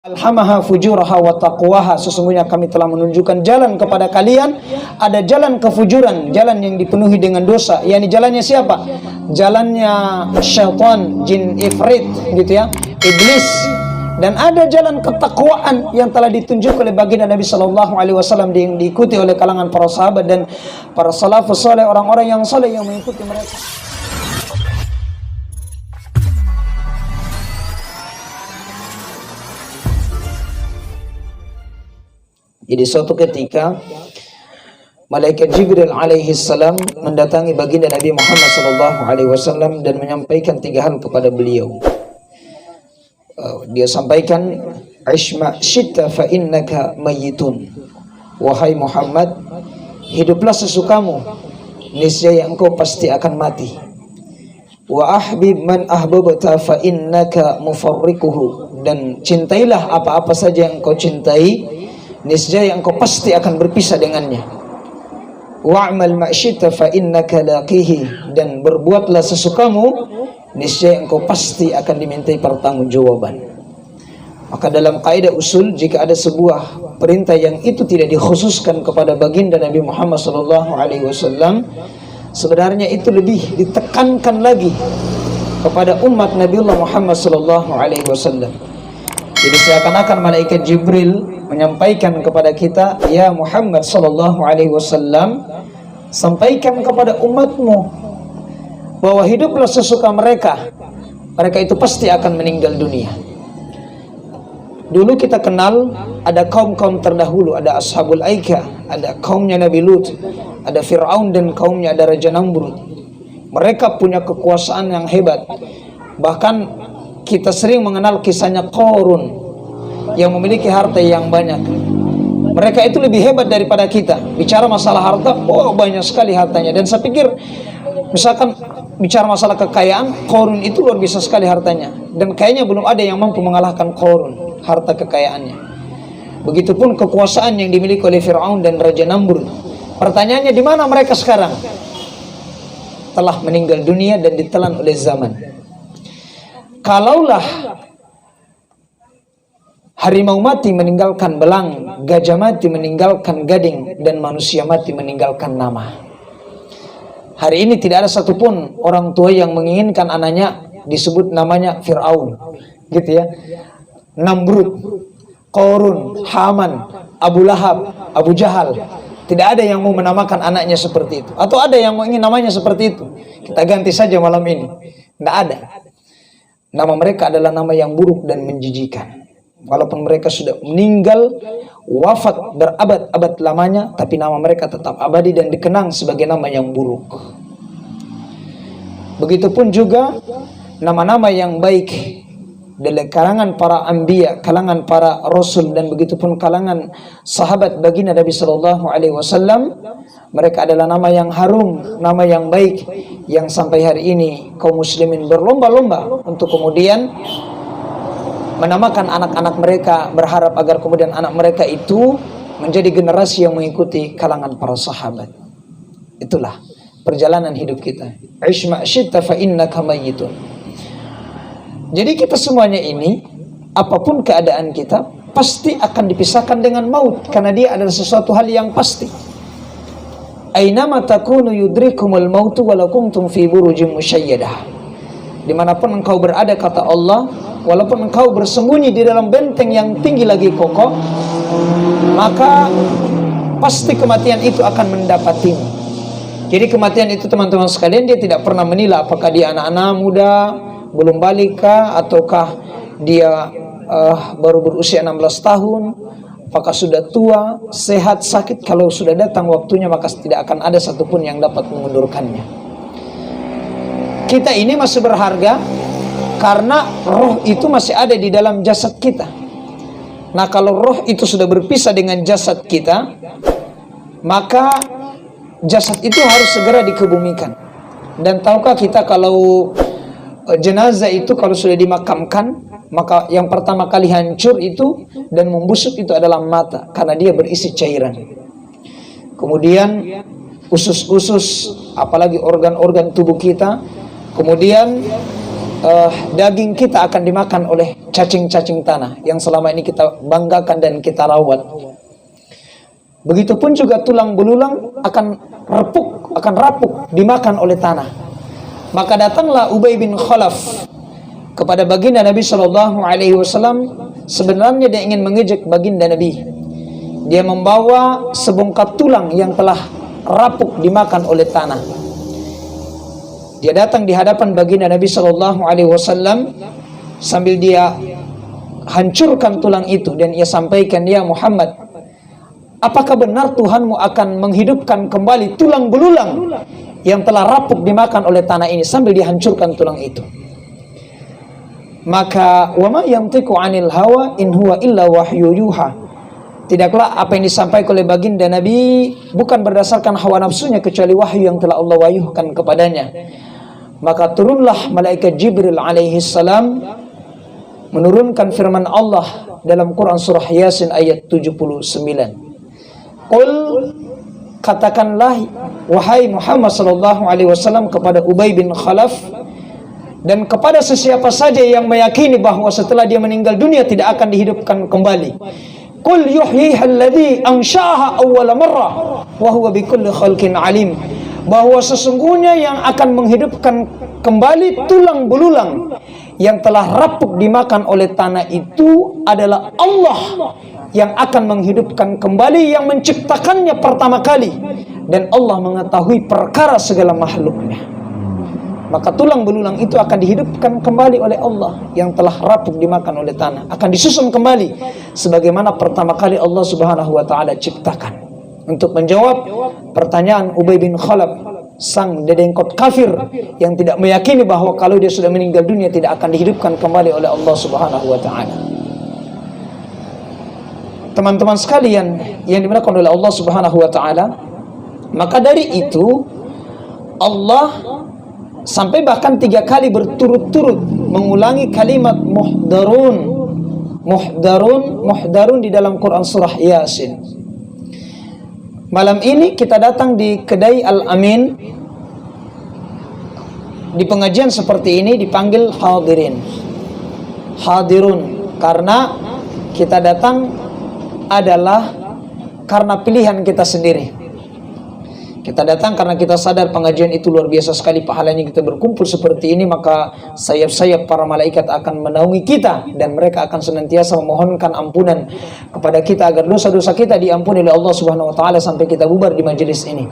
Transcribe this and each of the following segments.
Alhamaha fujuraha wa taqwaha, sesungguhnya kami telah menunjukkan jalan kepada kalian, ada jalan kefujuran, jalan yang dipenuhi dengan dosa. Yani jalannya siapa? Jalannya syaitan, jin ifrit gitu ya, iblis. Dan ada jalan ketakwaan yang telah ditunjuk oleh baginda Nabi sallallahu alaihi wasallam, yang diikuti oleh kalangan para sahabat dan para salafus saleh, orang-orang yang saleh yang mengikuti mereka. Jadi suatu ketika malaikat Jibril alaihi salam mendatangi baginda Nabi Muhammad sallallahu alaihi wasallam dan menyampaikan 3 hal kepada beliau. Dia sampaikan, "Ishma syitta fa innaka mayyitun." Wahai Muhammad, hiduplah sesukamu, niscaya engkau pasti akan mati. Wa ahbib man ahbabta fa innaka mufarriquhu. Dan cintailah apa-apa saja yang engkau cintai, niscaya engkau pasti akan berpisah dengannya. Wa'mal ma'syita fa innaka laqihi. Dan berbuatlah sesukamu, niscaya engkau pasti akan dimintai pertanggungjawaban. Maka dalam kaidah usul, jika ada sebuah perintah yang itu tidak dikhususkan kepada baginda Nabi Muhammad sallallahu alaihi wasallam, sebenarnya itu lebih ditekankan lagi kepada umat Nabiullah Muhammad sallallahu alaihi wasallam. Jadi seakan-akan malaikat Jibril menyampaikan kepada kita, ya Muhammad sallallahu alaihi wasallam, sampaikan kepada umatmu bahwa hiduplah sesuka mereka. Mereka itu pasti akan meninggal dunia. Dulu kita kenal ada kaum-kaum terdahulu, ada Ashabul Aika, ada kaumnya Nabi Lut, ada Fir'aun dan kaumnya, ada Raja Namrud. Mereka punya kekuasaan yang hebat. Bahkan kita sering mengenal kisahnya Qarun yang memiliki harta yang banyak. Mereka itu lebih hebat daripada kita. Bicara masalah harta, banyak sekali hartanya. Dan saya pikir, misalkan bicara masalah kekayaan, Qarun itu luar biasa sekali hartanya. Dan kayaknya belum ada yang mampu mengalahkan Qarun, harta kekayaannya. Begitupun kekuasaan yang dimiliki oleh Fir'aun dan Raja Namrud. Pertanyaannya, di mana mereka sekarang? Telah meninggal dunia dan ditelan oleh zaman. Kalaulah harimau mati meninggalkan belang, gajah mati meninggalkan gading, dan manusia mati meninggalkan nama. Hari ini tidak ada satupun orang tua yang menginginkan anaknya disebut namanya Fir'aun, gitu ya, Namrud, Qarun, Haman, Abu Lahab, Abu Jahal. Tidak ada yang mau menamakan anaknya seperti itu. Atau ada yang mau ingin namanya seperti itu. Kita ganti saja malam ini. Tidak ada. Nama mereka adalah nama yang buruk dan menjijikan. Walaupun mereka sudah meninggal, wafat berabad-abad lamanya, tapi nama mereka tetap abadi dan dikenang sebagai nama yang buruk. Begitupun juga nama-nama yang baik dari kalangan para anbiya, kalangan para rasul, dan begitupun kalangan sahabat baginda Nabi sallallahu alaihi wasallam. Mereka adalah nama yang harum, nama yang baik, yang sampai hari ini kaum muslimin berlomba-lomba untuk kemudian menamakan anak-anak mereka, berharap agar kemudian anak mereka itu menjadi generasi yang mengikuti kalangan para sahabat. Itulah perjalanan hidup kita. Ishma syitta fa innaka mayyitun. Jadi kita semuanya ini, apapun keadaan kita, pasti akan dipisahkan dengan maut, karena dia adalah sesuatu hal yang pasti. Ainama takunu yudrikumul mautu walau kuntum fi burujim musyayyadah. Dimanapun engkau berada, kata Allah, walaupun engkau bersembunyi di dalam benteng yang tinggi lagi kokoh, maka pasti kematian itu akan mendapatimu. Jadi kematian itu, teman-teman sekalian, dia tidak pernah menilai apakah dia anak-anak muda, belum balik kah, ataukah dia baru berusia 16 tahun, apakah sudah tua, sehat, sakit. Kalau sudah datang waktunya, maka tidak akan ada satupun yang dapat mengundurkannya. Kita ini masih berharga karena roh itu masih ada di dalam jasad kita. Nah, kalau roh itu sudah berpisah dengan jasad kita, maka jasad itu harus segera dikebumikan. Dan tahukah kita kalau jenazah itu kalau sudah dimakamkan, maka yang pertama kali hancur itu dan membusuk itu adalah mata, karena dia berisi cairan. Kemudian usus-usus, apalagi organ-organ tubuh kita. Kemudian daging kita akan dimakan oleh cacing-cacing tanah yang selama ini kita banggakan dan kita rawat. Begitupun juga tulang belulang akan rapuk dimakan oleh tanah. Maka datanglah Ubay bin Khalaf kepada baginda Nabi Shallallahu Alaihi Wasallam. Sebenarnya dia ingin mengejek baginda Nabi. Dia membawa sebongkah tulang yang telah rapuk dimakan oleh tanah. Dia datang di hadapan baginda Nabi Shallallahu Alaihi Wasallam sambil dia hancurkan tulang itu dan ia sampaikan, ya Muhammad, apakah benar Tuhanmu akan menghidupkan kembali tulang belulang yang telah rapuk dimakan oleh tanah ini, sambil dihancurkan tulang itu? Maka wama yantiqu 'anil hawa in huwa illa wahyu yuha. Tidaklah apa yang disampaikan oleh baginda Nabi bukan berdasarkan hawa nafsunya, kecuali wahyu yang telah Allah wahyukan kepadanya. Maka turunlah malaikat Jibril alaihi salam menurunkan firman Allah dalam Quran surah Yasin ayat 79. Qul, katakanlah wahai Muhammad sallallahu alaihi wasallam kepada Ubay bin Khalaf dan kepada sesiapa saja yang meyakini bahwa setelah dia meninggal dunia tidak akan dihidupkan kembali. Qul yuhyiha alladhi ansha'aha awwala marrah wa huwa bikulli khalqin alim. Bahwa sesungguhnya yang akan menghidupkan kembali tulang belulang yang telah rapuk dimakan oleh tanah itu adalah Allah yang akan menghidupkan kembali, yang menciptakannya pertama kali, dan Allah mengetahui perkara segala makhluknya. Maka tulang belulang itu akan dihidupkan kembali oleh Allah yang telah rapuk dimakan oleh tanah, akan disusun kembali sebagaimana pertama kali Allah Subhanahu wa taala ciptakan. Untuk menjawab pertanyaan Ubay bin Khalaf, sang dedengkot kafir yang tidak meyakini bahwa kalau dia sudah meninggal dunia tidak akan dihidupkan kembali oleh Allah Subhanahu wa taala. Teman-teman sekalian yang dimuliakan oleh Allah Subhanahu wa taala, maka dari itu Allah sampai bahkan 3 kali berturut-turut mengulangi kalimat muhdarun di dalam Quran surah Yasin. Malam ini kita datang di kedai Al-Amin. Di pengajian seperti ini dipanggil hadirun, karena kita datang adalah karena pilihan kita sendiri. Kita datang karena kita sadar pengajian itu luar biasa sekali pahalanya kita berkumpul seperti ini, maka sayap-sayap para malaikat akan menaungi kita dan mereka akan senantiasa memohonkan ampunan kepada kita agar dosa-dosa kita diampuni oleh Allah Subhanahu wa taala sampai kita bubar di majelis ini.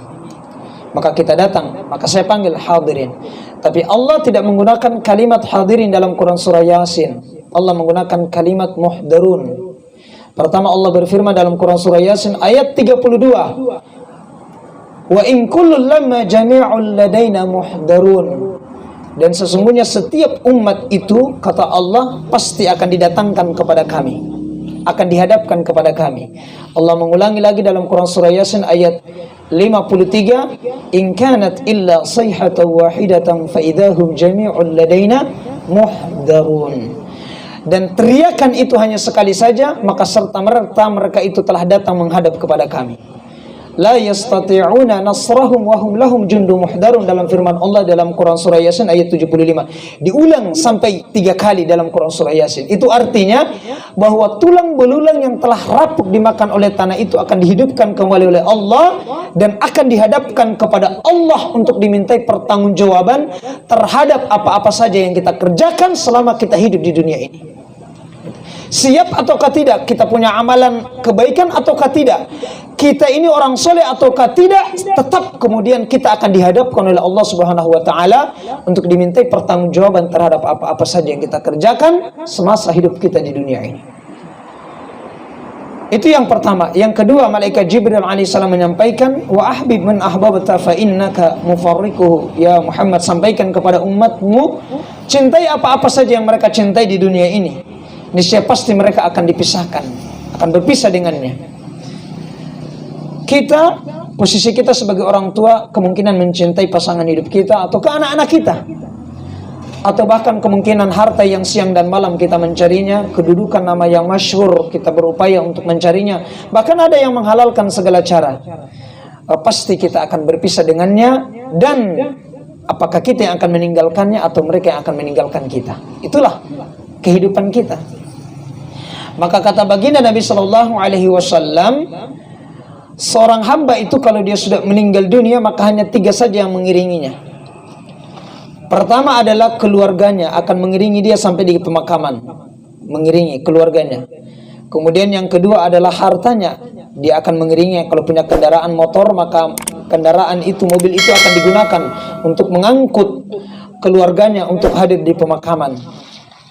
Maka kita datang, maka saya panggil hadirin. Tapi Allah tidak menggunakan kalimat hadirin dalam Quran surah Yasin. Allah menggunakan kalimat muhdarun. Pertama Allah berfirman dalam Quran surah Yasin ayat 32. Wa in kullun lamma jami'un ladaina muhdarun. Dan sesungguhnya setiap umat itu, kata Allah, pasti akan didatangkan kepada kami, akan dihadapkan kepada kami. Allah mengulangi lagi dalam Quran surah Yasin ayat 53, in kanat illa sayhatan wahidatan fa idahum jami'un ladaina muhdarun. Dan teriakan itu hanya sekali saja, maka serta-merta mereka itu telah datang menghadap kepada kami. La yastati'una nasrahum wa hum lahum jundum muhdarun, dalam firman Allah dalam Quran surah Yasin ayat 75. Diulang sampai 3 kali dalam Quran surah Yasin. Itu artinya bahwa tulang belulang yang telah rapuk dimakan oleh tanah itu akan dihidupkan kembali oleh Allah dan akan dihadapkan kepada Allah untuk dimintai pertanggungjawaban terhadap apa-apa saja yang kita kerjakan selama kita hidup di dunia ini. Siap ataukah tidak? Kita punya amalan kebaikan ataukah tidak? Kita ini orang soleh ataukah tidak? Tetap kemudian kita akan dihadapkan oleh Allah Subhanahu wa taala untuk dimintai pertanggungjawaban terhadap apa-apa saja yang kita kerjakan semasa hidup kita di dunia ini. Itu yang pertama. Yang kedua, malaikat Jibril alaihissalam menyampaikan, wa ahbib man ahbabta fa innaka mufarriquhu. Ya Muhammad, sampaikan kepada umatmu, cintai apa-apa saja yang mereka cintai di dunia ini, niscaya pasti mereka akan dipisahkan, akan berpisah dengannya. Kita, posisi kita sebagai orang tua, kemungkinan mencintai pasangan hidup kita atau ke anak-anak kita, atau bahkan kemungkinan harta yang siang dan malam kita mencarinya, kedudukan nama yang masyhur kita berupaya untuk mencarinya, bahkan ada yang menghalalkan segala cara. Pasti kita akan berpisah dengannya, dan Apakah kita yang akan meninggalkannya atau mereka yang akan meninggalkan kita? Itulah kehidupan kita. Maka kata baginda Nabi Shallallahu Alaihi Wasallam, seorang hamba itu kalau dia sudah meninggal dunia maka hanya 3 saja yang mengiringinya. Pertama adalah keluarganya akan mengiringi dia sampai di pemakaman, mengiringi keluarganya. Kemudian yang kedua adalah hartanya, dia akan mengiringi. Kalau punya kendaraan motor maka kendaraan itu, mobil itu akan digunakan untuk mengangkut keluarganya untuk hadir di pemakaman.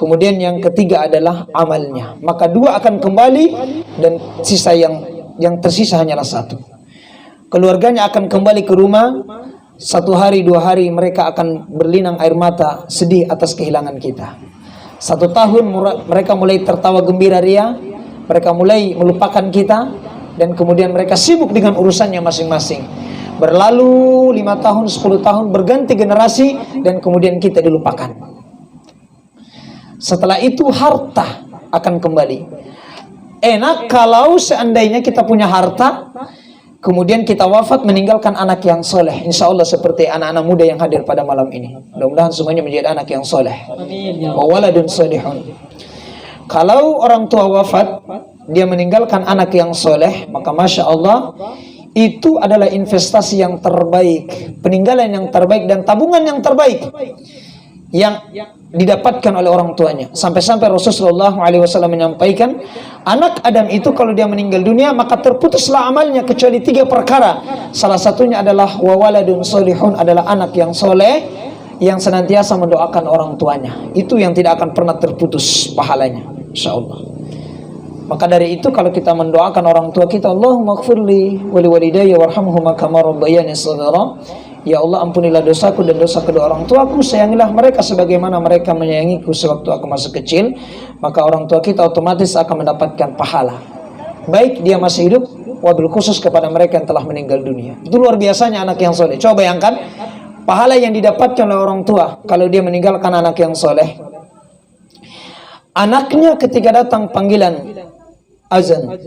Kemudian yang ketiga adalah amalnya. Maka 2 akan kembali dan sisa yang tersisa hanyalah 1. Keluarganya akan kembali ke rumah. 1 hari 2 hari mereka akan berlinang air mata sedih atas kehilangan kita. 1 tahun mereka mulai tertawa gembira ria, mereka mulai melupakan kita, dan kemudian mereka sibuk dengan urusannya masing-masing. Berlalu 5 tahun, 10 tahun, berganti generasi, dan kemudian kita dilupakan. Setelah itu harta akan kembali. Enak kalau seandainya kita punya harta, kemudian kita wafat meninggalkan anak yang soleh. Insya Allah seperti anak-anak muda yang hadir pada malam ini. Mudah-mudahan semuanya menjadi anak yang soleh. Wa waladun solihun. Kalau orang tua wafat, dia meninggalkan anak yang soleh, maka Masya Allah, itu adalah investasi yang terbaik, peninggalan yang terbaik, dan tabungan yang terbaik yang didapatkan oleh orang tuanya. Sampai-sampai Rasulullah SAW menyampaikan, anak Adam itu kalau dia meninggal dunia maka terputuslah amalnya kecuali 3 perkara. Salah satunya adalah wawaladun solihun, adalah anak yang soleh yang senantiasa mendoakan orang tuanya. Itu yang tidak akan pernah terputus pahalanya, insya Allah. Maka dari itu kalau kita mendoakan orang tua kita, Allahumma ighfirli wa liwalidayya warhamhuma kama rabbayani shaghira. Ya Allah, ampunilah dosaku dan dosa kedua orang tuaku, sayangilah mereka sebagaimana mereka menyayangiku sewaktu aku masih kecil. Maka orang tua kita otomatis akan mendapatkan pahala, baik dia masih hidup, wabil khusus kepada mereka yang telah meninggal dunia. Itu luar biasanya anak yang soleh. Coba bayangkan pahala yang didapatkan oleh orang tua kalau dia meninggalkan anak yang soleh. Anaknya ketika datang panggilan azan,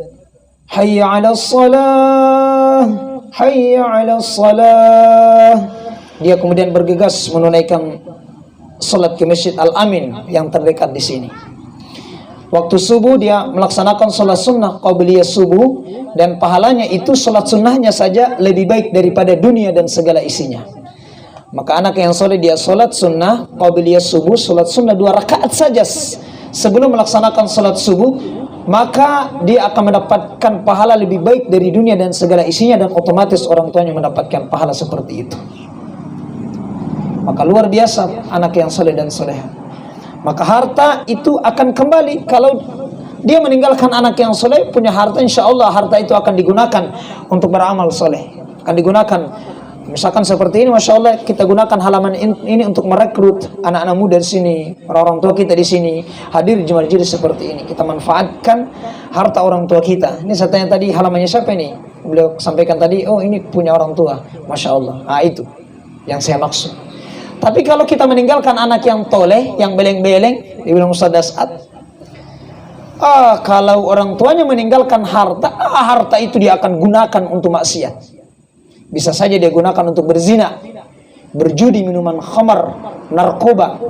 hayya 'alas shalah, hayya 'alas shalah, dia kemudian bergegas menunaikan salat ke Masjid Al-Amin yang terdekat di sini. Waktu subuh dia melaksanakan salat sunnah qabliyah subuh, dan pahalanya itu salat sunnahnya saja lebih baik daripada dunia dan segala isinya. Maka anak yang soleh dia salat sunnah qabliyah subuh, salat sunnah 2 rakaat saja sebelum melaksanakan salat subuh, maka dia akan mendapatkan pahala lebih baik dari dunia dan segala isinya, dan otomatis orang tuanya mendapatkan pahala seperti itu. Maka luar biasa anak yang soleh dan soleha. Maka harta itu akan kembali. Kalau dia meninggalkan anak yang soleh, punya harta, insya Allah harta itu akan digunakan untuk beramal soleh. Akan digunakan, misalkan seperti ini, Masya Allah, kita gunakan halaman ini untuk merekrut anak-anak muda di sini, orang tua kita di sini hadir di majelis seperti ini. Kita manfaatkan harta orang tua kita. Ini saya tanya tadi, halamannya siapa ini? Beliau sampaikan tadi, oh ini punya orang tua, Masya Allah. Nah itu yang saya maksud. Tapi kalau kita meninggalkan anak yang toleh, yang beleng-beleng, dibilang Ustaz Das'ad, kalau orang tuanya meninggalkan harta, harta itu dia akan gunakan untuk maksiat. Bisa saja dia gunakan untuk berzina, berjudi, minuman khamar, narkoba.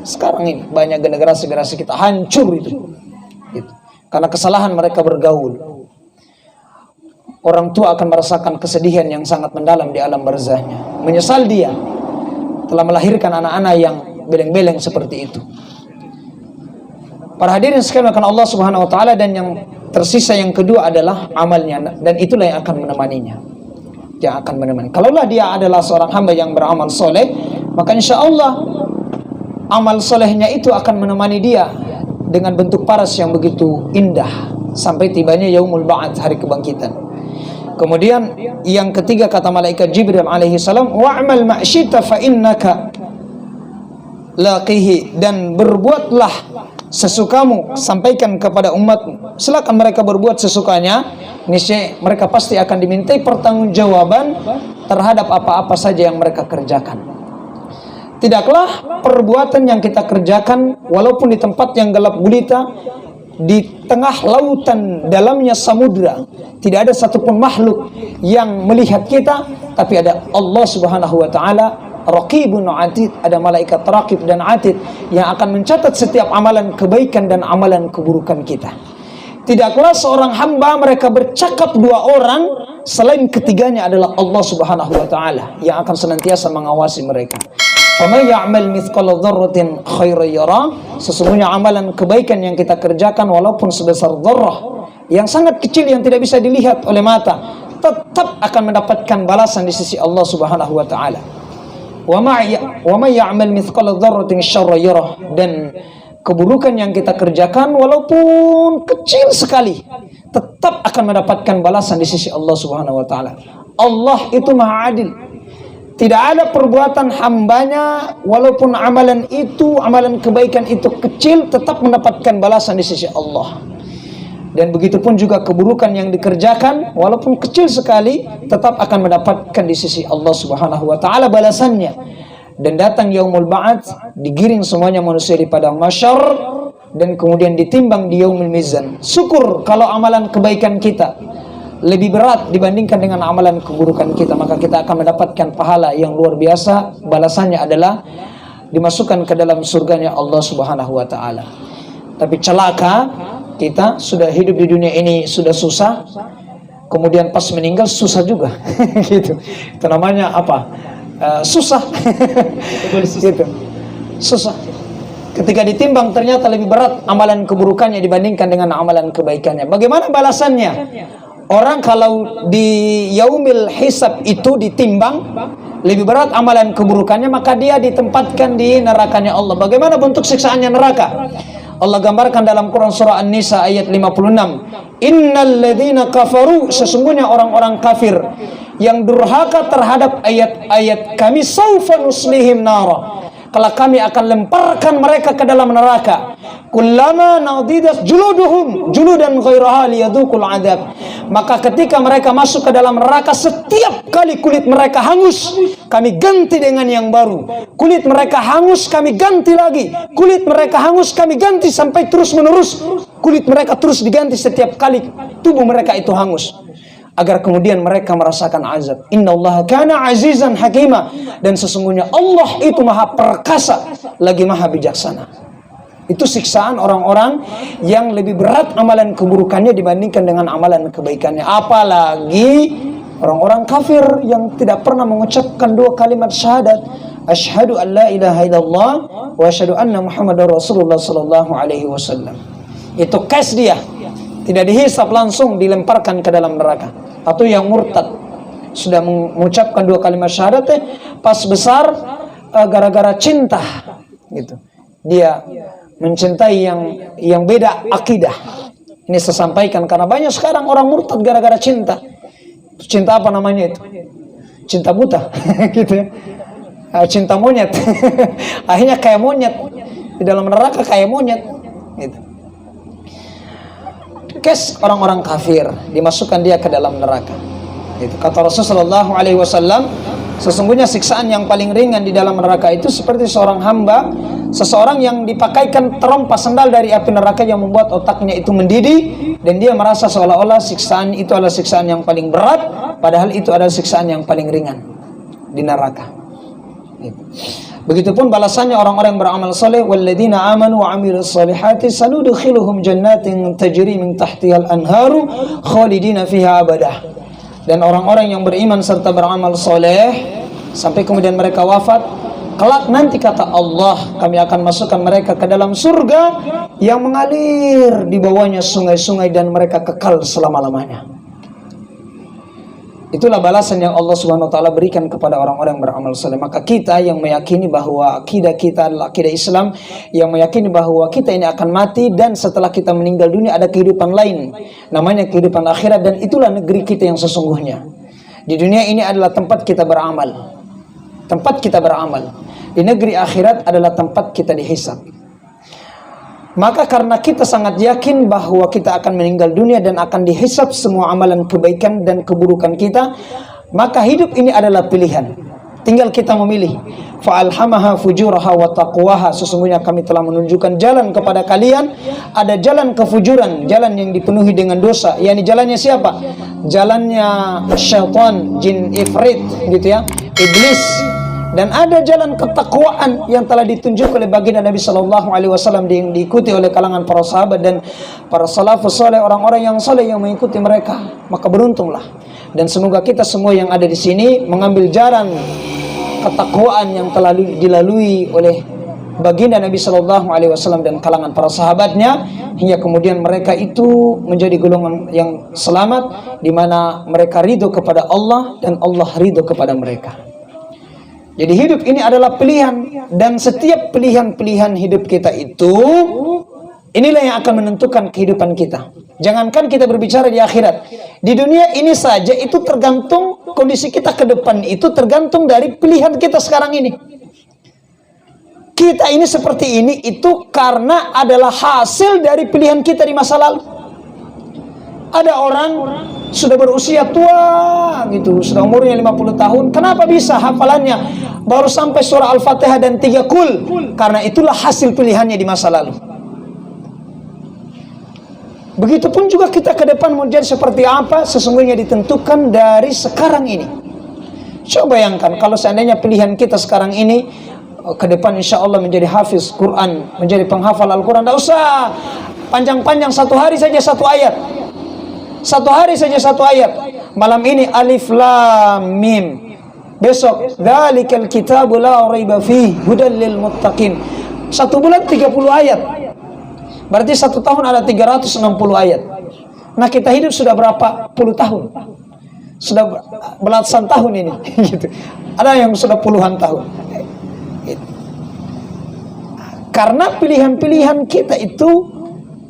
Sekarang ini banyak generasi-generasi kita hancur itu. Karena kesalahan mereka bergaul. Orang tua akan merasakan kesedihan yang sangat mendalam di alam barzahnya. Menyesal dia telah melahirkan anak-anak yang beleng-beleng seperti itu. Para hadirin sekalian akan Allah Subhanahu wa taala, dan yang tersisa yang kedua adalah amalnya, dan itulah yang akan menemaninya. Yang akan menemani. Kalaulah dia adalah seorang hamba yang beramal soleh, maka insya Allah amal solehnya itu akan menemani dia dengan bentuk paras yang begitu indah sampai tibanya yaumul ba'ats, hari kebangkitan. Kemudian yang ketiga kata malaikat Jibril alaihi salam, wa'mal ma'syita fa innaka laqihi, dan berbuatlah sesukamu, sampaikan kepada umatmu, silakan mereka berbuat sesukanya, niscaya mereka pasti akan dimintai pertanggungjawaban terhadap apa-apa saja yang mereka kerjakan. Tidaklah perbuatan yang kita kerjakan walaupun di tempat yang gelap gulita, di tengah lautan dalamnya samudra, tidak ada satupun makhluk yang melihat kita, tapi ada Allah Subhanahu wa taala raqibun atid, ada malaikat raqib dan atid yang akan mencatat setiap amalan kebaikan dan amalan keburukan kita. Tidaklah seorang hamba mereka bercakap dua orang selain ketiganya adalah Allah Subhanahu wa taala yang akan senantiasa mengawasi mereka. Faman ya'mal mithqala dzarratin khairan yara, sesungguhnya amalan kebaikan yang kita kerjakan walaupun sebesar dzarrah yang sangat kecil yang tidak bisa dilihat oleh mata, tetap akan mendapatkan balasan di sisi Allah Subhanahu wa taala. Wa man ya'mal mithqala dzarratin syarran yara, dan keburukan yang kita kerjakan walaupun kecil sekali tetap akan mendapatkan balasan di sisi Allah Subhanahu wa taala. Allah itu Maha Adil. Tidak ada perbuatan hambanya walaupun amalan kebaikan itu kecil tetap mendapatkan balasan di sisi Allah. Dan begitu pun juga keburukan yang dikerjakan walaupun kecil sekali tetap akan mendapatkan di sisi Allah Subhanahu wa taala balasannya. Dan datang yaumul ba'ats, digiring semuanya manusia di padang mahsyar dan kemudian ditimbang di yaumul mizan. Syukur kalau amalan kebaikan kita lebih berat dibandingkan dengan amalan keburukan kita, maka kita akan mendapatkan pahala yang luar biasa. Balasannya adalah dimasukkan ke dalam surganya Allah Subhanahu wa taala. Tapi celaka, kita sudah hidup di dunia ini sudah susah, kemudian pas meninggal susah juga. Gitu. Itu namanya apa? Susah. Gitu. Susah. Ketika ditimbang ternyata lebih berat amalan keburukannya dibandingkan dengan amalan kebaikannya. Bagaimana balasannya? Orang kalau di yaumil hisab itu ditimbang lebih berat amalan keburukannya, maka dia ditempatkan di nerakanya Allah. Bagaimana bentuk siksaannya neraka? Allah gambarkan dalam Quran surah An-Nisa ayat 56. Innal ladzina kafaru, sesungguhnya orang-orang kafir yang durhaka terhadap ayat-ayat kami, saufa nuslihim nara, kalau kami akan lemparkan mereka ke dalam neraka. Kullama nadidat juluduhum juludan ghairaha liyadhuqul adab, maka ketika mereka masuk ke dalam neraka, setiap kali kulit mereka hangus, kami ganti dengan yang baru. Kulit mereka hangus, kami ganti lagi. Kulit mereka hangus, kami ganti sampai terus menerus. Kulit mereka terus diganti setiap kali tubuh mereka itu hangus, agar kemudian mereka merasakan azab. Innallaha kana azizan hakima, dan sesungguhnya Allah itu maha perkasa lagi maha bijaksana. Itu siksaan orang-orang yang lebih berat amalan keburukannya dibandingkan dengan amalan kebaikannya. Apalagi orang-orang kafir yang tidak pernah mengucapkan dua kalimat syahadat, asyhadu an la ilaha illallah wa asyhadu anna muhammadar rasulullah sallallahu alaihi wasallam. Itu case dia, tidak dihisap, langsung dilemparkan ke dalam neraka. Atau yang murtad, sudah mengucapkan dua kalimat syahadat, pas besar gara-gara cinta gitu, dia mencintai yang beda akidah. Ini saya sampaikan karena banyak sekarang orang murtad gara-gara cinta. Cinta apa namanya itu? Cinta buta. Gitu ya. Cinta monyet. Akhirnya kayak monyet di dalam neraka, kayak monyet gitu. Kes orang-orang kafir dimasukkan dia ke dalam neraka. Itu kata Rasulullah SAW, sesungguhnya siksaan yang paling ringan di dalam neraka itu seperti seorang hamba, seseorang yang dipakaikan terompa sandal dari api neraka yang membuat otaknya itu mendidih, dan dia merasa seolah-olah siksaan itu adalah siksaan yang paling berat, padahal itu adalah siksaan yang paling ringan di neraka. Begitupun balasannya orang-orang yang beramal saleh, walladzina amanu wa amilus solihati sanudkhiluhum jannatin tajri min tahtihal anharu khalidina fiha abadah. Dan orang-orang yang beriman serta beramal soleh sampai kemudian mereka wafat, kelak nanti kata Allah, kami akan masukkan mereka ke dalam surga yang mengalir di bawahnya sungai-sungai dan mereka kekal selama-lamanya. Itulah balasan yang Allah Subhanahu wa taala berikan kepada orang-orang yang beramal saleh. Maka kita yang meyakini bahwa akidah kita adalah akidah Islam, yang meyakini bahwa kita ini akan mati dan setelah kita meninggal dunia ada kehidupan lain, namanya kehidupan akhirat, dan itulah negeri kita yang sesungguhnya. Di dunia ini adalah tempat kita beramal. Tempat kita beramal. Di negeri akhirat adalah tempat kita dihisab. Maka karena kita sangat yakin bahwa kita akan meninggal dunia dan akan dihisab semua amalan kebaikan dan keburukan kita, maka hidup ini adalah pilihan. Tinggal kita memilih. Fa'alhamaha fujuraha wa taqwaha. Sesungguhnya kami telah menunjukkan jalan kepada kalian. Ada jalan kefujuran, jalan yang dipenuhi dengan dosa. Yani jalannya siapa? Jalannya syaitan, jin ifrit gitu ya, iblis. Dan ada jalan ketakwaan yang telah ditunjuk oleh baginda Nabi Sallallahu Alaihi Wasallam, yang diikuti oleh kalangan para sahabat dan para salafus saleh, orang-orang yang saleh yang mengikuti mereka. Maka beruntunglah. Dan semoga kita semua yang ada di sini mengambil jalan ketakwaan yang telah dilalui oleh baginda Nabi Sallallahu Alaihi Wasallam dan kalangan para sahabatnya, hingga kemudian mereka itu menjadi golongan yang selamat, di mana mereka ridho kepada Allah dan Allah ridho kepada mereka. Jadi hidup ini adalah pilihan, dan setiap pilihan-pilihan hidup kita itu, inilah yang akan menentukan kehidupan kita. Jangankan kita berbicara di akhirat, di dunia ini saja itu tergantung kondisi kita ke depan, itu tergantung dari pilihan kita sekarang ini. Kita ini seperti ini itu karena adalah hasil dari pilihan kita di masa lalu. Ada orang sudah berusia tua gitu, sudah umurnya 50 tahun. Kenapa bisa hafalannya baru sampai surah Al-Fatihah dan 3 kul? Karena itulah hasil pilihannya di masa lalu. Begitupun juga kita ke depan mau jadi seperti apa, sesungguhnya ditentukan dari sekarang ini. Coba bayangkan kalau seandainya pilihan kita sekarang ini, ke depan insya Allah menjadi hafiz Quran, menjadi penghafal Al-Quran. Tidak usah panjang-panjang, satu hari saja satu ayat. Satu hari saja satu ayat. Malam ini alif lam mim. Besok dzalikal kitabu la raiba fihi hudal lil muttaqin. Satu bulan 30 ayat. Berarti satu tahun ada 360 ayat. Nah, kita hidup sudah berapa puluh tahun? Sudah belasan tahun ini gitu. Ada yang sudah puluhan tahun. Gitu. Karena pilihan-pilihan kita itu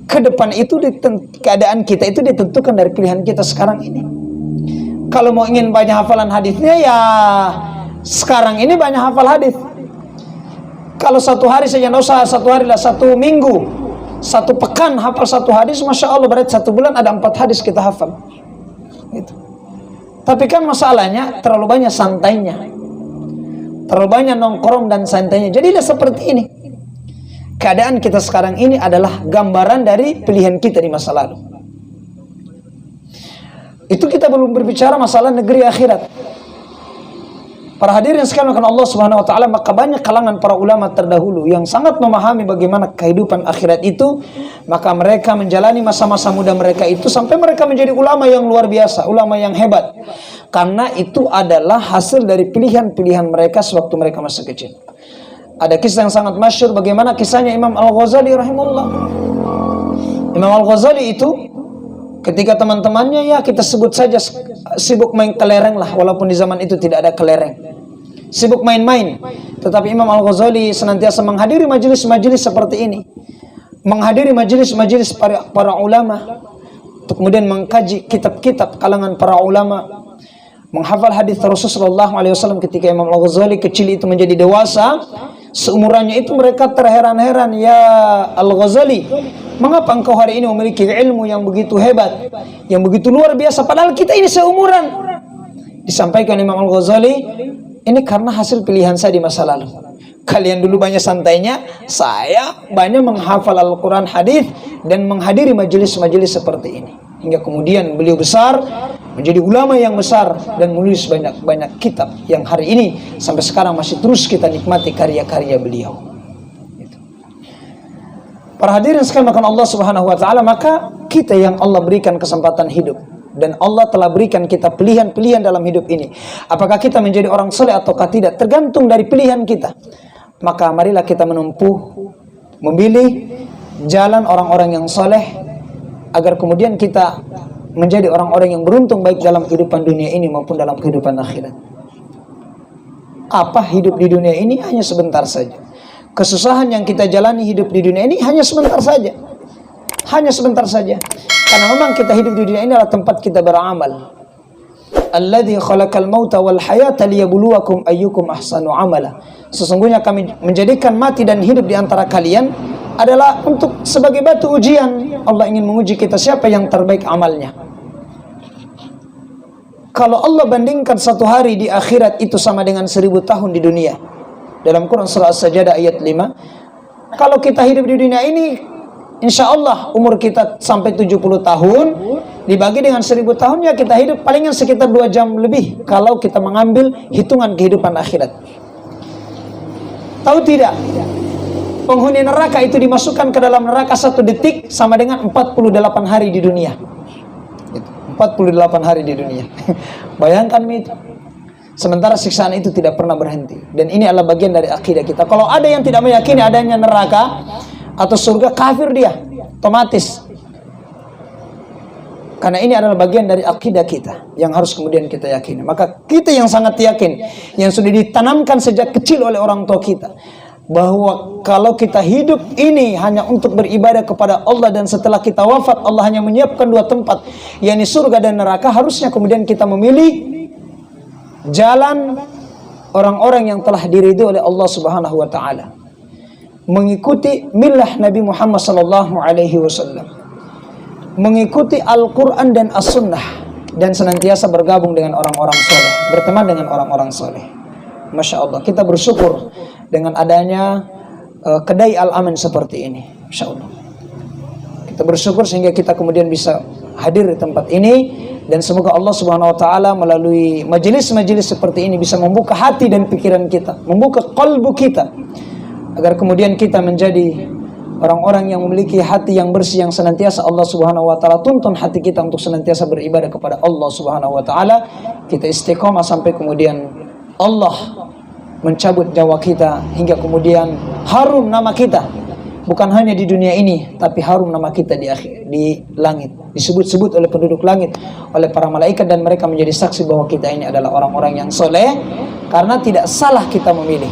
ke depan itu, keadaan kita itu ditentukan dari pilihan kita sekarang ini. Kalau mau ingin banyak hafalan hadisnya, ya sekarang ini banyak hafal hadis. Kalau satu hari saja, nggak usah satu hari lah, satu minggu, satu pekan hafal satu hadis, masya Allah, berarti satu bulan ada 4 hadis kita hafal. Gitu. Tapi kan masalahnya terlalu banyak santainya, terlalu banyak nongkrong dan santainya. Jadilah seperti ini. Keadaan kita sekarang ini adalah gambaran dari pilihan kita di masa lalu. Itu kita belum berbicara masalah negeri akhirat. Para hadirin sekalian karena Allah Subhanahu wa taala, maka banyak kalangan para ulama terdahulu yang sangat memahami bagaimana kehidupan akhirat itu, maka mereka menjalani masa-masa muda mereka itu sampai mereka menjadi ulama yang luar biasa, ulama yang hebat. Karena itu adalah hasil dari pilihan-pilihan mereka sewaktu mereka masih kecil. Ada kisah yang sangat masyhur bagaimana kisahnya Imam Al-Ghazali rahimahullah. Imam Al-Ghazali itu ketika teman-temannya, ya kita sebut saja sibuk main kelereng lah, walaupun di zaman itu tidak ada kelereng. Sibuk main-main. Tetapi Imam Al-Ghazali senantiasa menghadiri majelis-majelis seperti ini. Menghadiri majelis-majelis para ulama. Untuk kemudian mengkaji kitab-kitab kalangan para ulama. Menghafal hadis Rasulullah SAW. Ketika Imam Al-Ghazali kecil itu menjadi dewasa, seumurannya itu mereka terheran-heran, ya Al-Ghazali, mengapa engkau hari ini memiliki ilmu yang begitu hebat, yang begitu luar biasa, padahal kita ini seumuran. Disampaikan Imam Al-Ghazali, ini karena hasil pilihan saya di masa lalu. Kalian dulu banyak santainya, saya banyak menghafal Al-Quran, hadis, dan menghadiri majelis-majelis seperti ini. Hingga kemudian beliau besar, menjadi ulama yang besar, dan menulis banyak-banyak kitab yang hari ini sampai sekarang masih terus kita nikmati karya-karya beliau. Para hadirin sekalian makan Allah Subhanahu wa taala, maka kita yang Allah berikan kesempatan hidup, dan Allah telah berikan kita pilihan-pilihan dalam hidup ini. Apakah kita menjadi orang soleh ataukah tidak, tergantung dari pilihan kita. Maka marilah kita menempuh, memilih jalan orang-orang yang soleh, agar kemudian kita menjadi orang-orang yang beruntung baik dalam kehidupan dunia ini maupun dalam kehidupan akhirat. Apa hidup di dunia ini hanya sebentar saja. Kesusahan yang kita jalani hidup di dunia ini hanya sebentar saja. Hanya sebentar saja. Karena memang kita hidup di dunia ini adalah tempat kita beramal. Alladzi khalaqal mauta wal hayata liyabluwakum ayyukum ahsanu amala. Sesungguhnya kami menjadikan mati dan hidup di antara kalian adalah untuk sebagai batu ujian. Allah ingin menguji kita siapa yang terbaik amalnya. Kalau Allah bandingkan satu hari di akhirat itu sama dengan 1000 tahun di dunia. Dalam Quran surah As-Sajdah ayat 5. Kalau kita hidup di dunia ini, insya Allah umur kita sampai 70 tahun, dibagi dengan 1000 tahun, ya kita hidup palingan sekitar 2 jam lebih. Kalau kita mengambil hitungan kehidupan akhirat. Tahu tidak? Penghuni neraka itu dimasukkan ke dalam neraka 1 detik sama dengan 48 hari di dunia. 48 hari di dunia. Bayangkan itu. Sementara siksaan itu tidak pernah berhenti. Dan ini adalah bagian dari akidah kita. Kalau ada yang tidak meyakini adanya neraka atau surga, kafir dia. Otomatis. Karena ini adalah bagian dari akidah kita yang harus kemudian kita yakini. Maka kita yang sangat yakin, yang sudah ditanamkan sejak kecil oleh orang tua kita, bahwa kalau kita hidup ini hanya untuk beribadah kepada Allah, dan setelah kita wafat Allah hanya menyiapkan 2 tempat, yakni surga dan neraka. Harusnya kemudian kita memilih jalan orang-orang yang telah diridhoi oleh Allah Subhanahu wa taala, mengikuti millah Nabi Muhammad sallallahu alaihi wasallam, mengikuti Al-Qur'an dan As-Sunnah, dan senantiasa bergabung dengan orang-orang soleh, berteman dengan orang-orang soleh. Masya Allah, kita bersyukur dengan adanya kedai Al-Aman seperti ini. Masya Allah, kita bersyukur sehingga kita kemudian bisa hadir di tempat ini. Dan semoga Allah Subhanahu wa taala melalui majelis-majelis seperti ini bisa membuka hati dan pikiran kita, membuka kalbu kita, agar kemudian kita menjadi orang-orang yang memiliki hati yang bersih, yang senantiasa Allah Subhanahu wa taala tuntun hati kita untuk senantiasa beribadah kepada Allah Subhanahu wa taala. Kita istiqomah sampai kemudian Allah mencabut nyawa kita, hingga kemudian harum nama kita. Bukan hanya di dunia ini, tapi harum nama kita di langit. Disebut-sebut oleh penduduk langit, oleh para malaikat, dan mereka menjadi saksi bahwa kita ini adalah orang-orang yang soleh, karena tidak salah kita memilih.